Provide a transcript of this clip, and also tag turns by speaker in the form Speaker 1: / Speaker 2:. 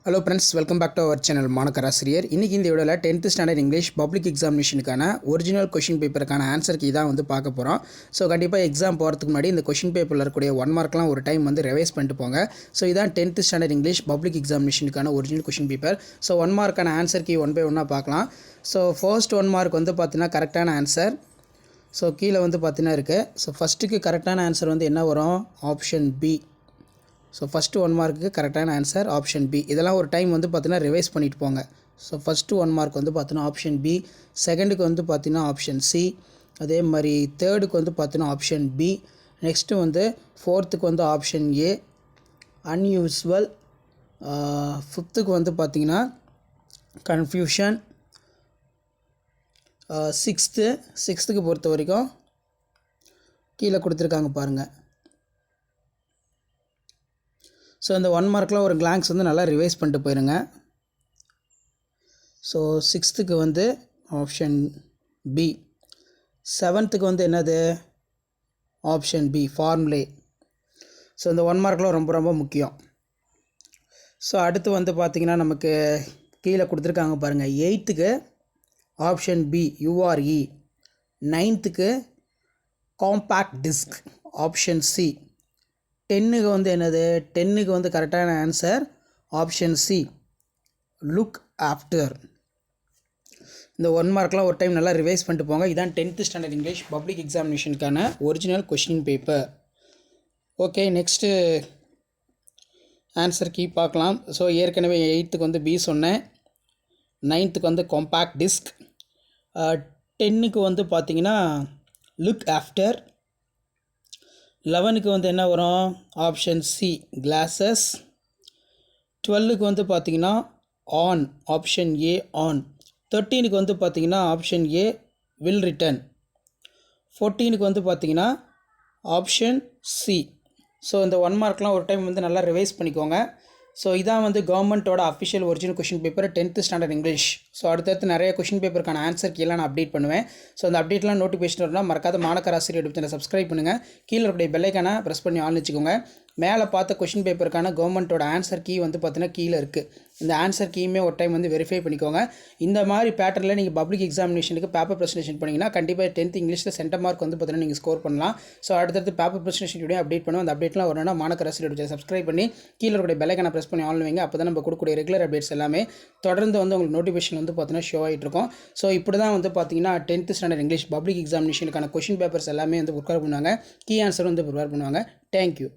Speaker 1: Hello friends, welcome back to our channel Manakkar Asiriyar. இன்றைக்கி இந்த வீடியோவில் 10th ஸ்டாண்டர்ட் இங்கிலீஷ் பப்ளிக் எக்ஸாமினேஷனுக்கான ஒரிஜினல் கொஷின் பேப்பருக்கான ஆன்சர் கீ தான் பார்க்க போகிறோம். ஸோ கண்டிப்பாக எக்ஸாம் போகிறதுக்கு முன்னாடி இந்த கொஷின் பேப்பரில் இருக்கக்கூடிய 1 மார்க்லாம் ஒரு டைம் ரிவைஸ் பண்ணிட்டு போங்க. ஸோ இதான் 10th ஸ்டாண்டர்ட் இங்கிலீஷ் பப்ளிக் எக்ஸாமினேஷனுக்கான ஒரிஜினல் கொஷின் பேப்பர். ஸோ 1 மார்க்கான ஆன்சர் கீ ஒன் பை ஒன்னாக பார்க்கலாம். ஸோ ஃபர்ஸ்ட் 1 மார்க் பார்த்தீங்கன்னா கரெக்டான ஆன்சர். ஸோ கீழே பார்த்தீங்கன்னா இருக்குது. ஸோ ஃபஸ்ட்டுக்கு கரெக்டான ஆன்சர் என்ன வரும்? Option B. ஸோ ஃபஸ்ட்டு 1 மார்க்குக்கு கரெக்டான ஆன்சர் ஆப்ஷன் பி. இதெல்லாம் ஒரு டைம் பார்த்தீங்கன்னா ரிவைஸ் பண்ணிட்டு போங்க. ஸோ ஃபஸ்ட்டு 1 மார்க் பார்த்தீங்கன்னா ஆப்ஷன் பி, செகண்டுக்கு பார்த்தீங்கன்னா ஆப்ஷன் சி, அதே மாதிரி தேர்டுக்கு பார்த்தீங்கன்னா ஆப்ஷன் பி, நெக்ஸ்ட்டு ஃபோர்த்துக்கு ஆப்ஷன் ஏ, அன்யூஸ்வல், ஃபிஃப்த்துக்கு பார்த்தீங்கன்னா கன்ஃபியூஷன், சிக்ஸ்த்துக்கு பொறுத்த வரைக்கும் கீழே கொடுத்துருக்காங்க பாருங்கள். ஸோ இந்த 1 மார்க்கில் ஒரு கிளான்ஸ் நல்லா ரிவைஸ் பண்ணிட்டு போயிருங்க. ஸோ சிக்ஸ்த்துக்கு ஆப்ஷன் பி, செவன்த்துக்கு என்னது? Option B, ஃபார்முலே. ஸோ இந்த 1 மார்க்கில் ரொம்ப ரொம்ப முக்கியம். ஸோ அடுத்து பார்த்திங்கன்னா நமக்கு கீழே கொடுத்துருக்காங்க பாருங்கள். 8த்துக்கு ஆப்ஷன் பி, யூஆர்இ. 9த்துக்கு காம்பேக்ட் டிஸ்க், ஆப்ஷன் சி. 10க்கு என்னது? 10க்கு கரெக்டான answer option c, look after. இந்த 1 மார்க்லாம் ஒரு டைம் நல்லா ரிவைஸ் பண்ணிட்டு போங்க. இதான் 10th ஸ்டாண்டர்ட் இங்கிலீஷ் பப்ளிக் எக்ஸாமினேஷனுக்கான original question paper. Okay, next answer key பார்க்கலாம். ஸோ ஏற்கனவே 8த்துக்கு பி சொன்னேன், 9த்துக்கு காம்பேக்ட் டிஸ்க், 10க்கு பார்த்தீங்கன்னா லுக் ஆஃப்டர், 11க்கு என்ன வரும்? Option C, classes. 12க்கு பார்த்தீங்கன்னா ஆன், ஆப்ஷன் ஏ, ஆன். 13க்கு பார்த்தீங்கன்னா ஆப்ஷன் ஏ, வில் ரிட்டன். 14க்கு பார்த்தீங்கன்னா ஆப்ஷன் சி. ஸோ இந்த 1 மார்க்லாம் ஒரு டைம் நல்லா ரிவைஸ் பண்ணிக்கோங்க. ஸோ இதான் கவர்மெண்ட்டோட official original question paper 10th standard English. So அடுத்தடுத்து நிறைய கொஷின் பேப்பருக்கான ஆன்சர் கீழே நான் அப்டேட் பண்ணுவேன். ஸோ அந்த அப்டேட்லாம் நோட்டிஃபிகேஷன் வரணும். மறக்காத மாணக்கர் ஆசிரியர் யூடியூப் சேனலை சப்ஸ்கிரைப் பண்ணுங்கள். கீழே இருக்கக்கூடிய பெல்லைக்கான ப்ரெஸ் பண்ணி ஆன் வச்சுக்கோங்க. மேலே பார்த்த கொஷின் பேப்பருக்கான கவர்மெண்ட்டோட ஆன்சர் கீ பார்த்தீங்கன்னா கீழே இருக்குது. இந்த ஆன்சர் கீயுமே ஒரு டைம் வெரிஃபை பண்ணிக்கோங்க. இந்த மாதிரி பேட்டர்னில் நீங்கள் பப்ளிக் எக்ஸாமினேஷனுக்கு பேப்பர் ப்ரெசன்டேஷன் பண்ணிங்கன்னா கண்டிப்பாக 10th இங்கிலீஷில் சென்டர் மார்க் பார்த்தீங்கன்னா நீங்கள் ஸ்கோர் பண்ணலாம். ஸோ அடுத்தடுத்து பேப்பர் ப்ரெசன்டேஷன் வீடியோ அப்டேட் பண்ணுவோம். அந்த அப்டேட்லாம் வரணும்னா மாணக்கர் ஆசிரியர் யூடியூப் சப்ஸ்கிரைப் பண்ணி கீழே இருக்கக்கூடிய பெல்லைக்கான ப்ரெஸ் பண்ணி ஆன் வைங்க. அப்போ தான் நம்ம கொடுக்கக்கூடிய ரெகுலர் அப்டேட்ஸ் எல்லாமே தொடர்ந்து உங்களுக்கு நோட்டிஃபிகேஷன் பார்த்தீங்கன்னா ஷோ ஆகிட்டு இருக்கும். ஸோ இப்படி தான் பார்த்தீங்கன்னா 10th ஸ்டாண்டர்ட் இங்கிலீஷ் பப்ளிக் எக்ஸாமினேஷனுக்கான கொஷின் பேப்பர்ஸ் எல்லாமே ப்ரிப்பேர் பண்ணுவாங்க. கீ ஆன்சர் ப்ரிப்பேர் பண்ணுவாங்க. தேங்க்யூ.